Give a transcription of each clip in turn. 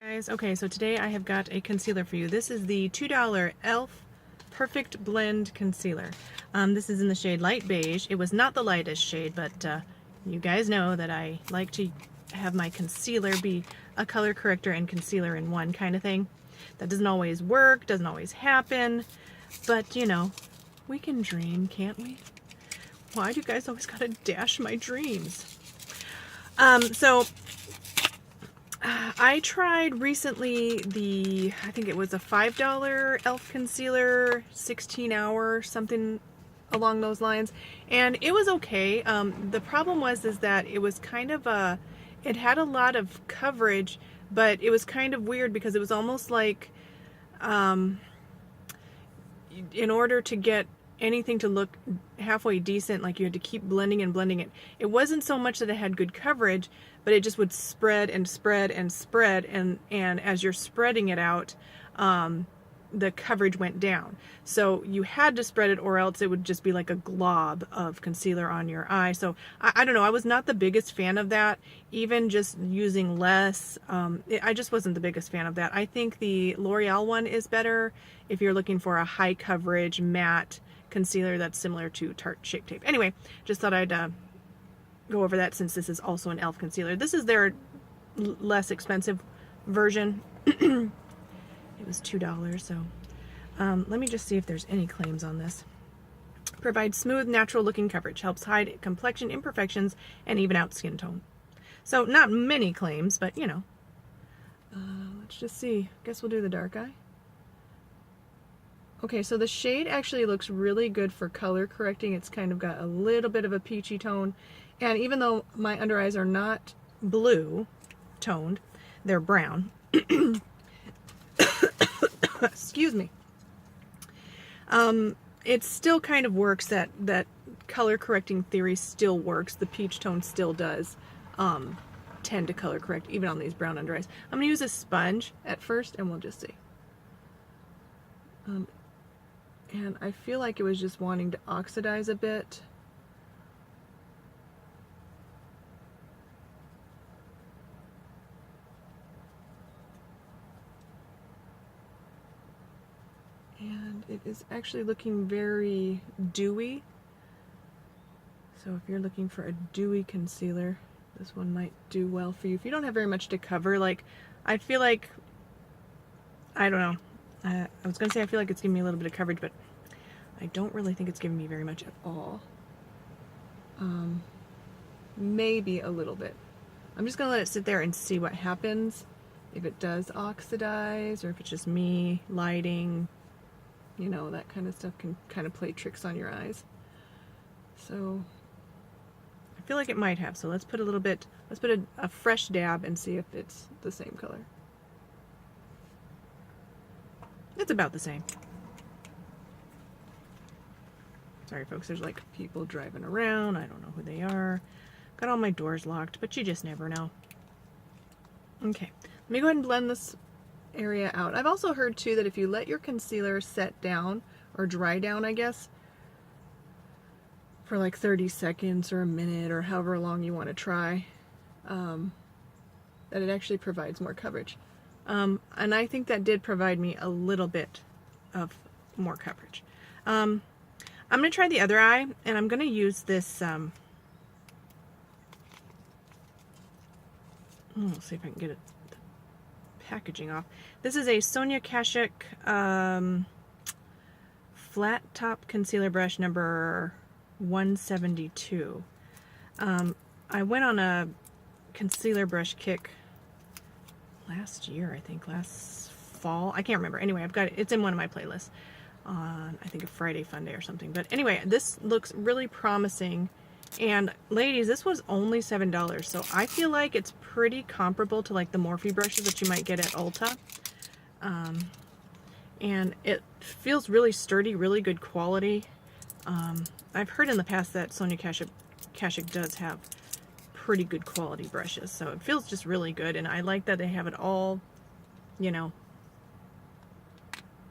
Guys, okay, so today I have got a concealer for you. This is the $2 e.l.f. Perfect Blend Concealer. This is in the shade Light Beige. It was not the lightest shade, but you guys know that I like to have my concealer be a color corrector and concealer in one kind of thing. That doesn't always work, doesn't always happen, but you know, we can dream, can't we? Why do you guys always gotta dash my dreams? I tried recently I think it was a $5 e.l.f. concealer, 16 hour, something along those lines, and it was okay. The problem was that it was kind of it had a lot of coverage, but it was kind of weird because it was almost like, in order to get anything to look halfway decent, like you had to keep blending and blending it. It wasn't so much that it had good coverage, but it just would spread and spread and spread, and as you're spreading it out, the coverage went down. So you had to spread it, or else it would just be like a glob of concealer on your eye. So I don't know, I was not the biggest fan of that. Even just using less, I just wasn't the biggest fan of that. I think the L'Oreal one is better if you're looking for a high coverage matte concealer that's similar to Tarte Shape Tape. Anyway, just thought I'd go over that since this is also an e.l.f. concealer. This is their less expensive version. It was $2, so let me just see if there's any claims on this. Provides smooth, natural looking coverage, helps hide complexion imperfections and even out skin tone. So not many claims, but you know. Let's just see. Guess we'll do the dark eye. Okay, so the shade actually looks really good for color correcting. It's kind of got a little bit of a peachy tone. And even though my under eyes are not blue toned, they're brown. Excuse me. It still kind of works. That color correcting theory still works. The peach tone still does tend to color correct, even on these brown under eyes. I'm going to use a sponge at first, and we'll just see. And I feel like it was just wanting to oxidize a bit. And it is actually looking very dewy. So if you're looking for a dewy concealer, this one might do well for you. If you don't have very much to cover, like, I feel like, I don't know. I was going to say I feel like it's giving me a little bit of coverage, but I don't really think it's giving me very much at all. Maybe a little bit. I'm just going to let it sit there and see what happens. If it does oxidize, or if it's just me lighting, you know, that kind of stuff can kind of play tricks on your eyes. So I feel like it might have. So let's put a fresh dab and see if it's the same color. It's about the same. Sorry folks, there's like people driving around. I don't know who they are. Got all my doors locked, but you just never know. Okay, let me go ahead and blend this area out. I've also heard too that if you let your concealer set down, or dry down I guess, for like 30 seconds or a minute or however long you want to try, that it actually provides more coverage. And I think that did provide me a little bit of more coverage. I'm going to try the other eye, and I'm going to use this, let's see if I can get the packaging off. This is a Sonia Kashuk flat top concealer brush number 172. I went on a concealer brush kick last year, I think, last fall. I can't remember. Anyway, I've got it. It's in one of my playlists on, I think, a Friday Fun Day or something. But anyway, this looks really promising. And ladies, this was only $7, so I feel like it's pretty comparable to like the Morphe brushes that you might get at Ulta. And it feels really sturdy, really good quality. I've heard in the past that Sonia Kashuk does have pretty good quality brushes, so it feels just really good, and I like that they have it all, you know,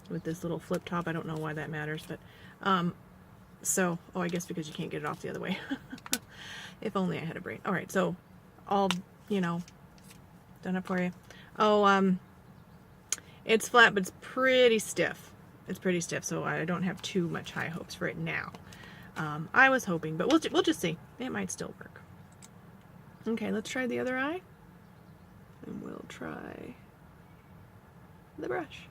with this little flip top. I don't know why that matters, but so, oh, I guess because you can't get it off the other way. If only I had a brain. All right, so all, you know, done it for you. Oh, it's flat, but it's pretty stiff. It's pretty stiff, so I don't have too much high hopes for it now. I was hoping, but we'll just see. It might still work. Okay, let's try the other eye. And we'll try the brush.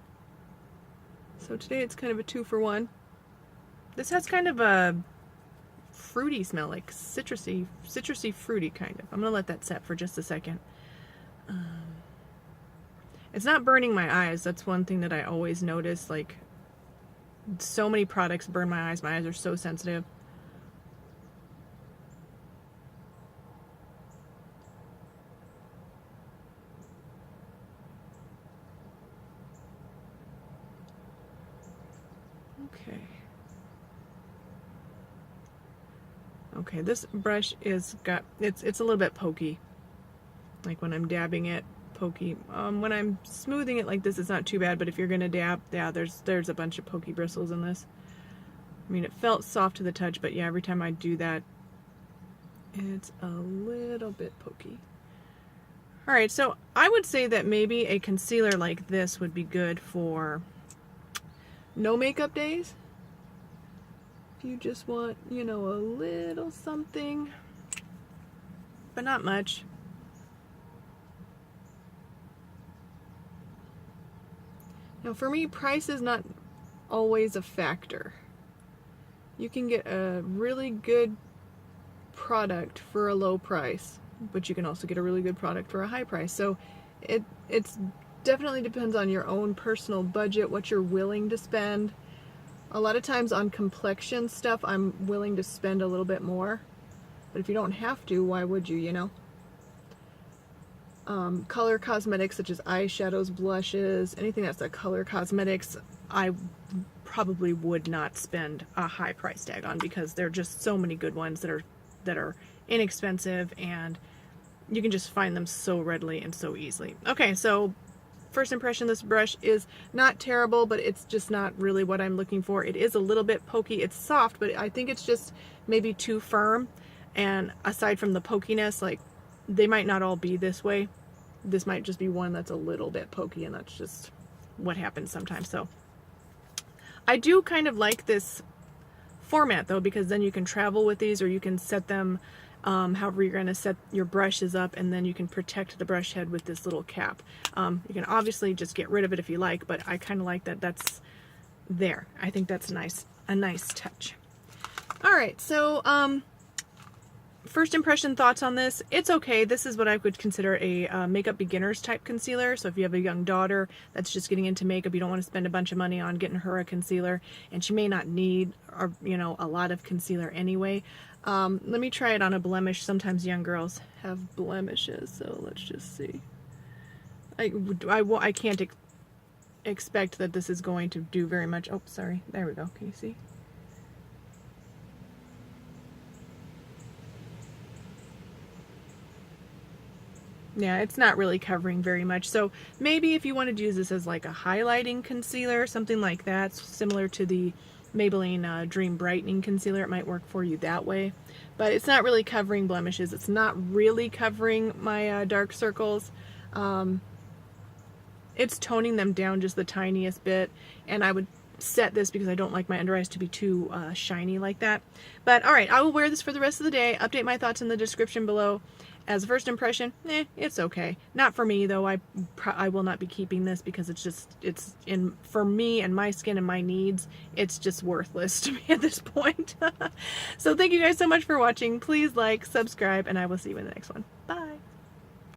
So today it's kind of a 2-for-1. This has kind of a fruity smell, like citrusy fruity kind of. I'm gonna let that set for just a second. It's not burning my eyes. That's one thing that I always notice. Like, so many products burn my eyes. My eyes are so sensitive. Okay. Okay, this brush is it's a little bit pokey. Like when I'm dabbing it, pokey. When I'm smoothing it like this, it's not too bad, but if you're gonna dab, yeah, there's a bunch of pokey bristles in this. I mean, it felt soft to the touch, but yeah, every time I do that, it's a little bit pokey. All right, so I would say that maybe a concealer like this would be good for no makeup days. If you just want, you know, a little something, but not much. Now for me, price is not always a factor. You can get a really good product for a low price, but you can also get a really good product for a high price. So it's definitely depends on your own personal budget, what you're willing to spend. A lot of times on complexion stuff, I'm willing to spend a little bit more. But if you don't have to, why would you, you know? Color cosmetics such as eyeshadows, blushes, anything that's a color cosmetics, I probably would not spend a high price tag on, because there are just so many good ones that are inexpensive, and you can just find them so readily and so easily. Okay, so first impression, this brush is not terrible, but it's just not really what I'm looking for. It is a little bit pokey. It's soft, but I think it's just maybe too firm. And aside from the pokiness, like, they might not all be this way. This might just be one that's a little bit pokey, and that's just what happens sometimes. So I do kind of like this format though, because then you can travel with these, or you can set them however you're going to set your brushes up, and then you can protect the brush head with this little cap. You can obviously just get rid of it if you like, but I kind of like that that's there. I think that's nice, a nice touch. All right, so first impression thoughts on this. It's okay. This is what I would consider a makeup beginners type concealer. So if you have a young daughter that's just getting into makeup, you don't want to spend a bunch of money on getting her a concealer, and she may not need, or, you know, a lot of concealer anyway. Let me try it on a blemish. Sometimes young girls have blemishes, so let's just see. I can't expect that this is going to do very much. Oh, sorry. There we go. Can you see? Yeah, it's not really covering very much. So maybe if you wanted to use this as like a highlighting concealer, something like that, similar to the Maybelline Dream Brightening Concealer, it might work for you that way. But it's not really covering blemishes. It's not really covering my dark circles. It's toning them down just the tiniest bit, and I would set this because I don't like my under eyes to be too shiny like that. But all right, I will wear this for the rest of the day. Update my thoughts in the description below. As a first impression, it's okay. Not for me though. I will not be keeping this because it's for me and my skin and my needs, it's just worthless to me at this point. So thank you guys so much for watching. Please like, subscribe, and I will see you in the next one. Bye.